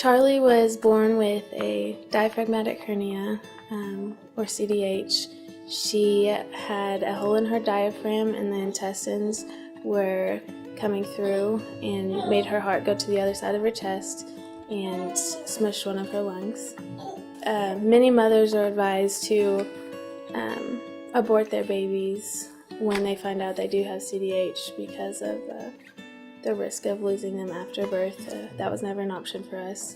Charli was born with a diaphragmatic hernia, or CDH. She had a hole in her diaphragm and the intestines were coming through and made her heart go to the other side of her chest and smushed one of her lungs. Many mothers are advised to abort their babies when they find out they do have CDH because of the risk of losing them after birth. That was never an option for us.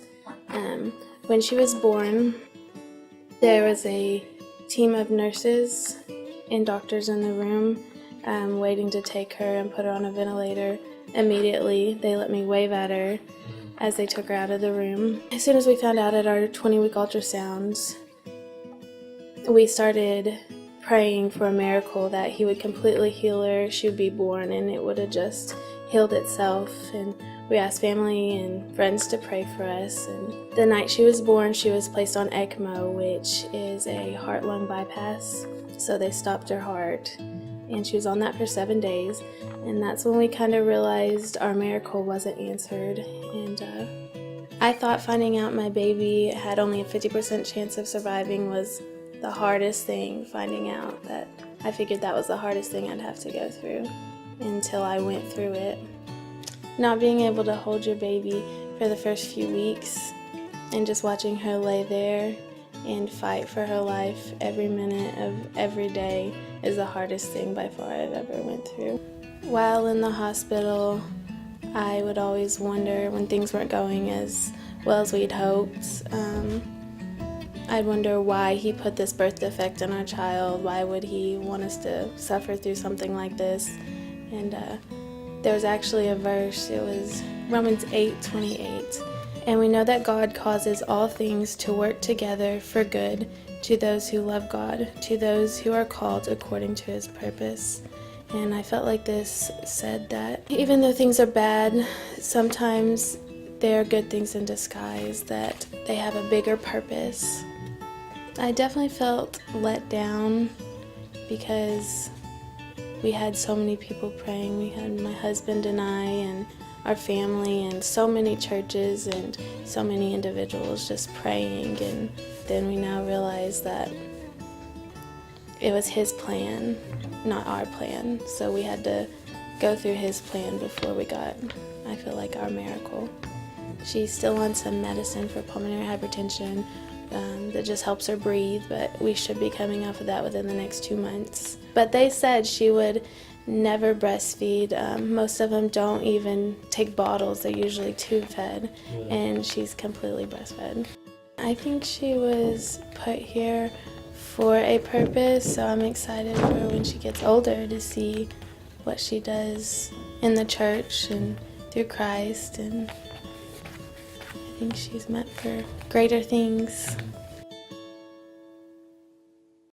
When she was born, there was a team of nurses and doctors in the room waiting to take her and put her on a ventilator. Immediately, they let me wave at her as they took her out of the room. As soon as we found out at our 20-week ultrasounds, we started praying for a miracle that he would completely heal her, she would be born, and it would have just healed itself. And we asked family and friends to pray for us. And the night she was born, she was placed on ECMO, which is a heart-lung bypass. So they stopped her heart, and she was on that for 7 days. And that's when we kind of realized our miracle wasn't answered. And I thought finding out my baby had only a 50% chance of surviving was the hardest thing, finding out that I figured that was the hardest thing I'd have to go through until I went through it. Not being able to hold your baby for the first few weeks and just watching her lay there and fight for her life every minute of every day is the hardest thing by far I've ever went through. While in the hospital, I would always wonder when things weren't going as well as we'd hoped. I'd wonder why he put this birth defect in our child. Why would he want us to suffer through something like this? And there was actually a verse. It was Romans 8:28. And we know that God causes all things to work together for good to those who love God, to those who are called according to his purpose. And I felt like this said that even though things are bad, sometimes they are good things in disguise, that they have a bigger purpose. I definitely felt let down because we had so many people praying. We had my husband and I and our family and so many churches and so many individuals just praying. And then we now realize that it was his plan, not our plan. So we had to go through his plan before we got, I feel like, our miracle. She's still on some medicine for pulmonary hypertension that just helps her breathe, but we should be coming off of that within the next 2 months. But they said she would never breastfeed. Most of them don't even take bottles. They're usually tube fed, and she's completely breastfed. I think she was put here for a purpose, so I'm excited for when she gets older to see what she does in the church and through Christ, and I think she's meant for greater things.